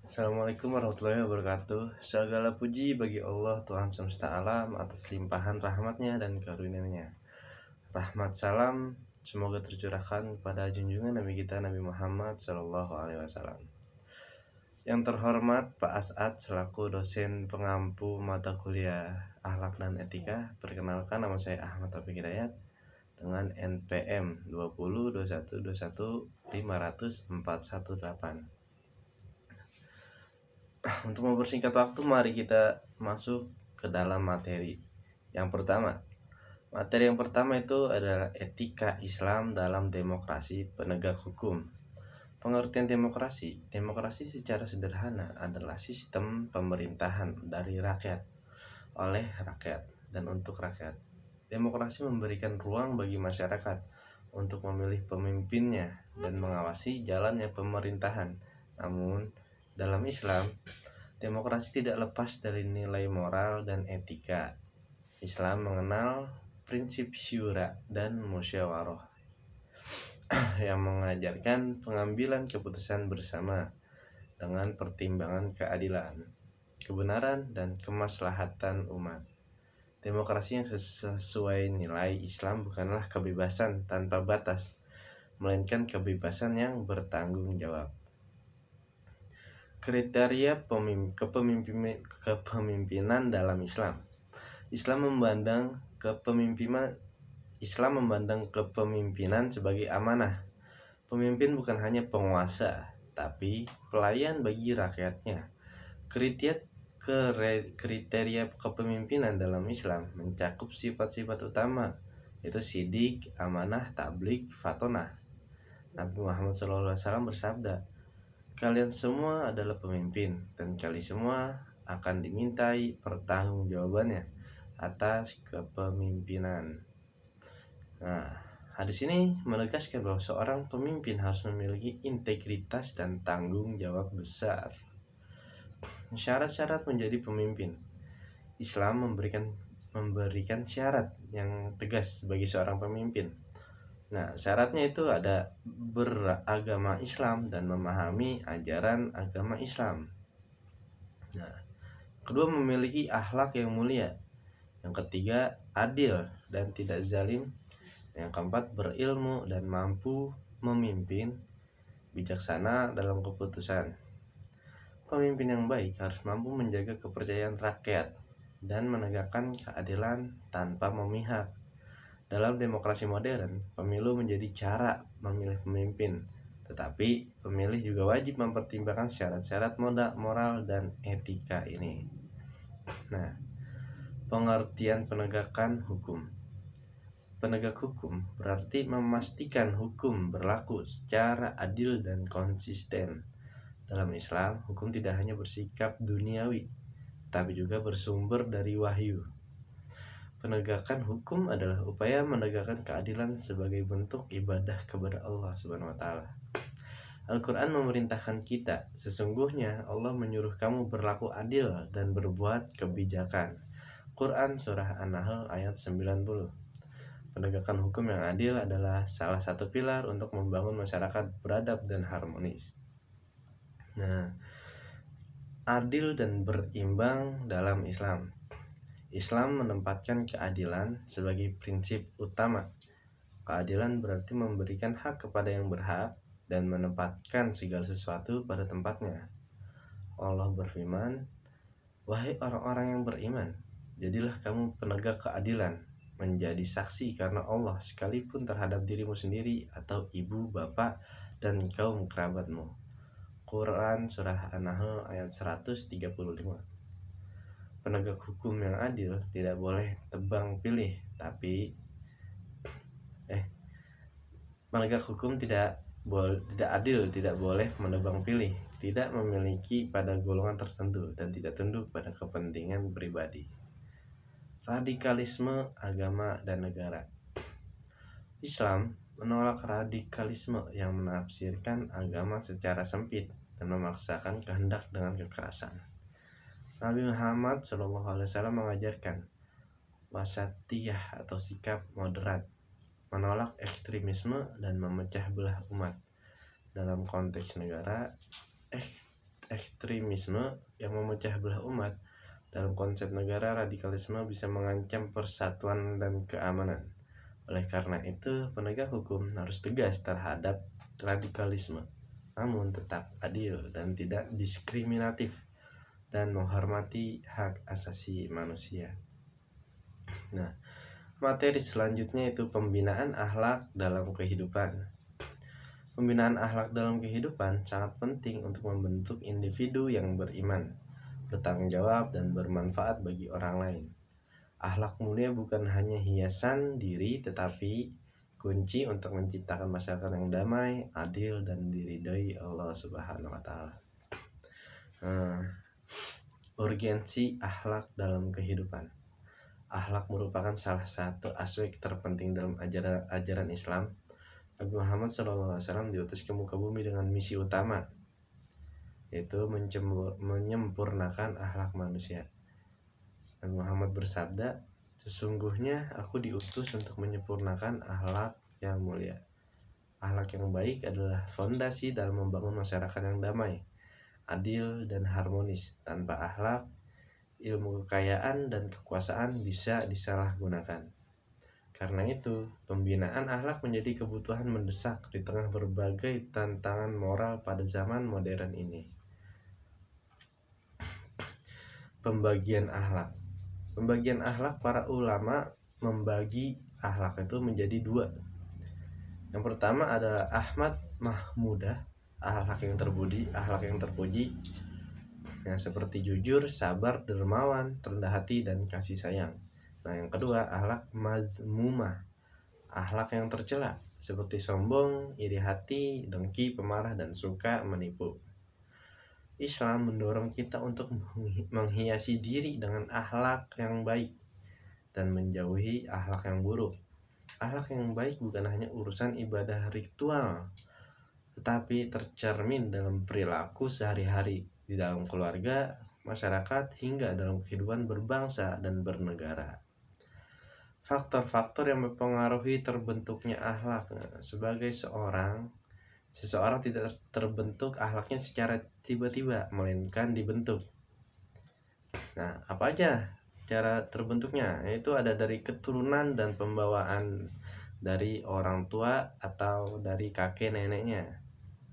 Assalamualaikum warahmatullahi wabarakatuh. Segala puji bagi Allah Tuhan semesta alam atas limpahan rahmatnya dan karunia-Nya. Rahmat salam semoga tercurahkan pada junjungan Nabi kita Nabi Muhammad SAW. Yang terhormat Pak As'ad selaku dosen pengampu mata kuliah Akhlak dan Etika. Perkenalkan, nama saya Ahmad Taufik Hidayat dengan NPM 2021215418. Untuk mempersingkat waktu, mari kita masuk ke dalam materi. Materi yang pertama itu adalah etika Islam dalam demokrasi penegak hukum. Pengertian demokrasi secara sederhana adalah sistem pemerintahan dari rakyat, oleh rakyat, dan untuk rakyat. Demokrasi memberikan ruang bagi masyarakat untuk memilih pemimpinnya dan mengawasi jalannya pemerintahan. Namun, dalam Islam, demokrasi tidak lepas dari nilai moral dan etika. Islam mengenal prinsip syura dan musyawarah yang mengajarkan pengambilan keputusan bersama dengan pertimbangan keadilan, kebenaran, dan kemaslahatan umat. Demokrasi yang sesuai nilai Islam bukanlah kebebasan tanpa batas, melainkan kebebasan yang bertanggung jawab. Kriteria kepemimpinan dalam Islam. Islam memandang kepemimpinan sebagai amanah. Pemimpin bukan hanya penguasa, tapi pelayan bagi rakyatnya. Kriteria kepemimpinan dalam Islam mencakup sifat-sifat utama, yaitu sidik, amanah, tabligh, fatonah. Nabi Muhammad SAW bersabda, "Kalian semua adalah pemimpin, dan kalian semua akan dimintai pertanggungjawabannya atas kepemimpinan." Nah, hadis ini menegaskan bahwa seorang pemimpin harus memiliki integritas dan tanggung jawab besar. Syarat-syarat menjadi pemimpin. Islam memberikan syarat yang tegas bagi seorang pemimpin. Nah, syaratnya itu ada beragama Islam dan memahami ajaran agama Islam. Nah, kedua, memiliki akhlak yang mulia. Yang ketiga, adil dan tidak zalim. Yang keempat, berilmu dan mampu memimpin, bijaksana dalam keputusan. Pemimpin yang baik harus mampu menjaga kepercayaan rakyat dan menegakkan keadilan tanpa memihak. Dalam demokrasi modern, pemilu menjadi cara memilih pemimpin, tetapi pemilih juga wajib mempertimbangkan syarat-syarat moral dan etika ini. Nah, pengertian penegakan hukum. Penegak hukum berarti memastikan hukum berlaku secara adil dan konsisten. Dalam Islam, hukum tidak hanya bersikap duniawi, tapi juga bersumber dari wahyu. Penegakan hukum adalah upaya menegakkan keadilan sebagai bentuk ibadah kepada Allah Subhanahu wa taala. Al-Qur'an memerintahkan kita, sesungguhnya Allah menyuruh kamu berlaku adil dan berbuat kebijakan. Quran surah An-Nahl ayat 90. Penegakan hukum yang adil adalah salah satu pilar untuk membangun masyarakat beradab dan harmonis. Nah, adil dan berimbang dalam Islam. Islam menempatkan keadilan sebagai prinsip utama. Keadilan berarti memberikan hak kepada yang berhak dan menempatkan segala sesuatu pada tempatnya. Allah berfirman, "Wahai orang-orang yang beriman, jadilah kamu penegak keadilan, menjadi saksi karena Allah sekalipun terhadap dirimu sendiri atau ibu, bapak, dan kaum kerabatmu." Quran surah An-Nahl ayat 135. Penegak hukum yang adil tidak boleh tebang pilih, penegak hukum tidak adil, tidak boleh menebang pilih, tidak memiliki pada golongan tertentu, dan tidak tunduk pada kepentingan pribadi. Radikalisme agama dan negara. Islam menolak radikalisme yang menafsirkan agama secara sempit dan memaksakan kehendak dengan kekerasan. Nabi Muhammad SAW mengajarkan wasatiyah atau sikap moderat, menolak ekstremisme dan memecah belah umat. Dalam konteks negara, ekstremisme yang memecah belah umat. Dalam konsep negara, radikalisme bisa mengancam persatuan dan keamanan. Oleh karena itu, penegak hukum harus tegas terhadap radikalisme, namun tetap adil dan tidak diskriminatif, dan menghormati hak asasi manusia. Nah, materi selanjutnya itu pembinaan akhlak dalam kehidupan. Pembinaan akhlak dalam kehidupan sangat penting untuk membentuk individu yang beriman, bertanggung jawab, dan bermanfaat bagi orang lain. Akhlak mulia bukan hanya hiasan diri, tetapi kunci untuk menciptakan masyarakat yang damai, adil, dan diridhoi Allah Subhanahu wa Ta'ala. Urgensi akhlak dalam kehidupan. Akhlak merupakan salah satu aspek terpenting dalam ajaran Islam. Nabi Muhammad SAW diutus ke muka bumi dengan misi utama, yaitu menyempurnakan akhlak manusia. Nabi Muhammad bersabda, "Sesungguhnya aku diutus untuk menyempurnakan akhlak yang mulia." Akhlak yang baik adalah fondasi dalam membangun masyarakat yang damai, adil, dan harmonis. Tanpa akhlak, ilmu kekayaan dan kekuasaan bisa disalahgunakan. Karena itu, pembinaan akhlak menjadi kebutuhan mendesak di tengah berbagai tantangan moral pada zaman modern ini. Pembagian akhlak. Pembagian akhlak, para ulama membagi akhlak itu menjadi dua. Yang pertama adalah Ahmad Mahmudah, akhlak yang terpuji, yang seperti jujur, sabar, dermawan, rendah hati, dan kasih sayang. Nah, yang kedua akhlak mazmumah, akhlak yang tercela, seperti sombong, iri hati, dengki, pemarah, dan suka menipu. Islam mendorong kita untuk menghiasi diri dengan akhlak yang baik dan menjauhi akhlak yang buruk. Akhlak yang baik bukan hanya urusan ibadah ritual, tetapi tercermin dalam perilaku sehari-hari, di dalam keluarga, masyarakat, hingga dalam kehidupan berbangsa dan bernegara. Faktor-faktor yang mempengaruhi terbentuknya akhlak. Sebagai seseorang tidak terbentuk akhlaknya secara tiba-tiba, melainkan dibentuk. Nah, apa aja cara terbentuknya? Itu ada dari keturunan dan pembawaan dari orang tua atau dari kakek neneknya.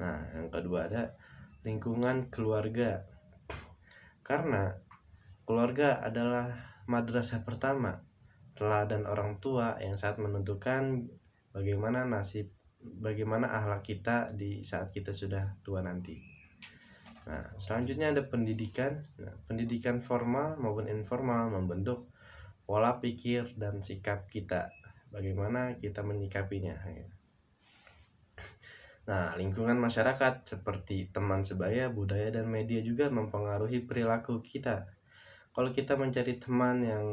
Nah, yang kedua ada lingkungan keluarga. Karena keluarga adalah madrasah pertama, teladan orang tua yang saat menentukan bagaimana akhlak kita di saat kita sudah tua nanti. Nah, selanjutnya ada pendidikan. Nah, pendidikan formal maupun informal membentuk pola pikir dan sikap kita, bagaimana kita menyikapinya. Nah, lingkungan masyarakat seperti teman sebaya, budaya, dan media juga mempengaruhi perilaku kita. Kalau kita mencari teman yang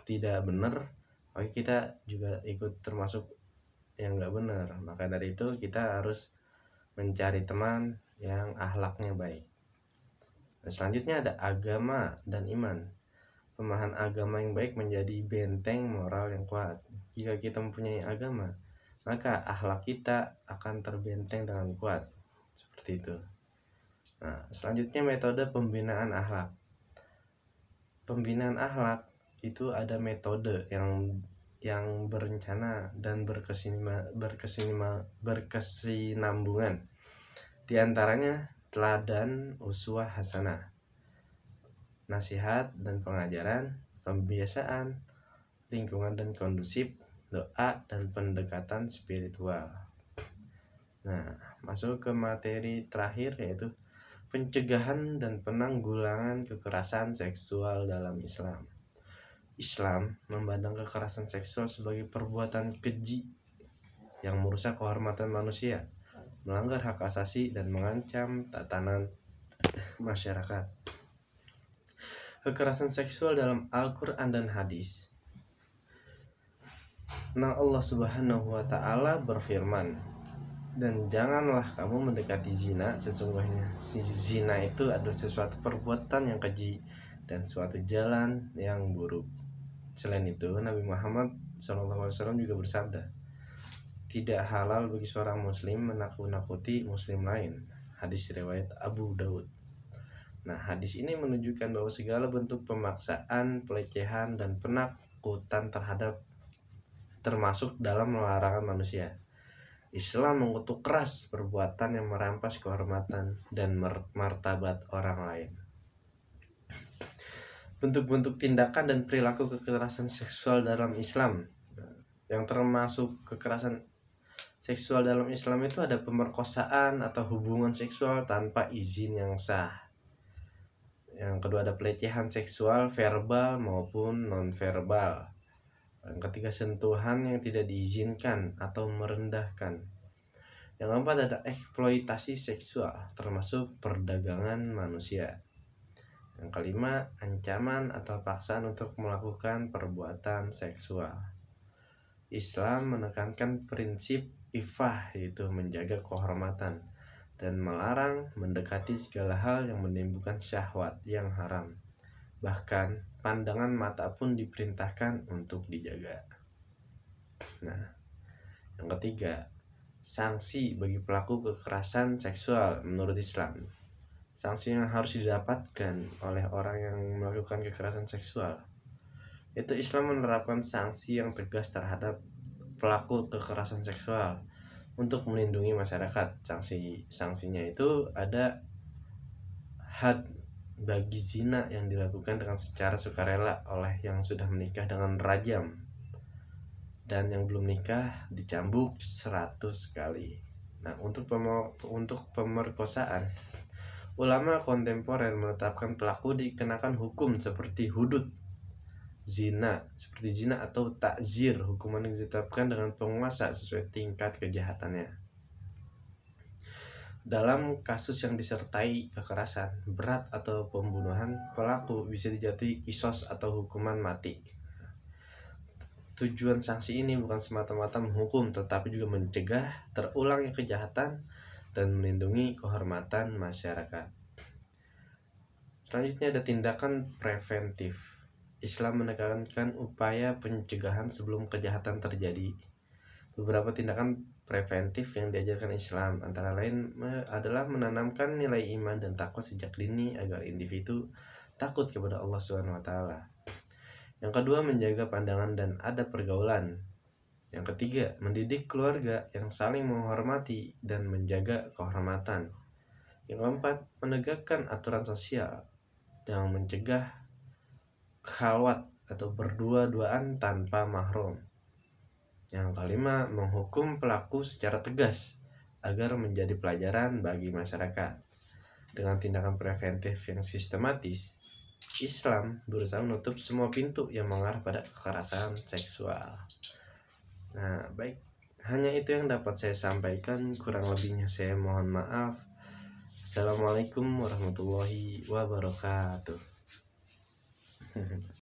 tidak benar, maka kita juga ikut termasuk yang nggak benar. Maka dari itu kita harus mencari teman yang akhlaknya baik. Nah, selanjutnya ada agama dan iman. Pemahaman agama yang baik menjadi benteng moral yang kuat. Jika kita mempunyai agama, maka akhlak kita akan terbenteng dengan kuat. Seperti itu. Nah, selanjutnya metode pembinaan akhlak. Pembinaan akhlak itu ada metode yang berencana dan berkesinambungan. Di antaranya teladan, uswah hasanah, nasihat dan pengajaran, pembiasaan, lingkungan dan kondusif, doa, dan pendekatan spiritual. Nah, masuk ke materi terakhir, yaitu pencegahan dan penanggulangan kekerasan seksual dalam Islam. Islam memandang kekerasan seksual sebagai perbuatan keji yang merusak kehormatan manusia, melanggar hak asasi, dan mengancam tatanan masyarakat. Kekerasan seksual dalam Al-Quran dan hadis. Nah, Allah Subhanahu wa Ta'ala berfirman, "Dan janganlah kamu mendekati zina, sesungguhnya zina itu adalah sesuatu perbuatan yang keji dan suatu jalan yang buruk." Selain itu, Nabi Muhammad SAW juga bersabda, "Tidak halal bagi seorang muslim menakut-nakuti muslim lain." Hadis riwayat Abu Daud. Nah, hadis ini menunjukkan bahwa segala bentuk pemaksaan, pelecehan, dan penakutan termasuk dalam larangan manusia. Islam mengutuk keras perbuatan yang merampas kehormatan dan martabat orang lain. Bentuk-bentuk tindakan dan perilaku kekerasan seksual dalam Islam. Yang termasuk kekerasan seksual dalam Islam itu ada pemerkosaan atau hubungan seksual tanpa izin yang sah. Yang kedua ada pelecehan seksual verbal maupun nonverbal. Yang ketiga sentuhan yang tidak diizinkan atau merendahkan. Yang keempat ada eksploitasi seksual termasuk perdagangan manusia. Yang kelima ancaman atau paksaan untuk melakukan perbuatan seksual. Islam menekankan prinsip iffah, yaitu menjaga kehormatan, dan melarang mendekati segala hal yang menimbulkan syahwat yang haram. Bahkan pandangan mata pun diperintahkan untuk dijaga. Nah, yang ketiga, sanksi bagi pelaku kekerasan seksual menurut Islam. Sanksi yang harus didapatkan oleh orang yang melakukan kekerasan seksual, itu Islam menerapkan sanksi yang tegas terhadap pelaku kekerasan seksual untuk melindungi masyarakat. Sanksinya itu ada had bagi zina yang dilakukan dengan secara sukarela oleh yang sudah menikah dengan rajam, dan yang belum nikah dicambuk 100 kali. Nah, untuk pemerkosaan, ulama kontemporer menetapkan pelaku dikenakan hukum seperti hudud zina, atau takzir, hukuman yang ditetapkan dengan penguasa sesuai tingkat kejahatannya. Dalam kasus yang disertai kekerasan berat atau pembunuhan, pelaku bisa dijatuhi qisas atau hukuman mati. Tujuan sanksi ini bukan semata-mata menghukum, tetapi juga mencegah terulangnya kejahatan dan melindungi kehormatan masyarakat. Selanjutnya ada tindakan preventif. Islam menekankan upaya pencegahan sebelum kejahatan terjadi. Beberapa tindakan preventif yang diajarkan Islam antara lain adalah menanamkan nilai iman dan takwa sejak dini agar individu takut kepada Allah SWT. Yang kedua, menjaga pandangan dan adab pergaulan. Yang ketiga, mendidik keluarga yang saling menghormati dan menjaga kehormatan. Yang keempat, menegakkan aturan sosial dan mencegah khalwat atau berdua-duaan tanpa mahram. Yang kelima, menghukum pelaku secara tegas agar menjadi pelajaran bagi masyarakat. Dengan tindakan preventif yang sistematis, Islam berusaha menutup semua pintu yang mengarah pada kekerasan seksual. Nah, baik, hanya itu yang dapat saya sampaikan. Kurang lebihnya saya mohon maaf. Assalamualaikum warahmatullahi wabarakatuh.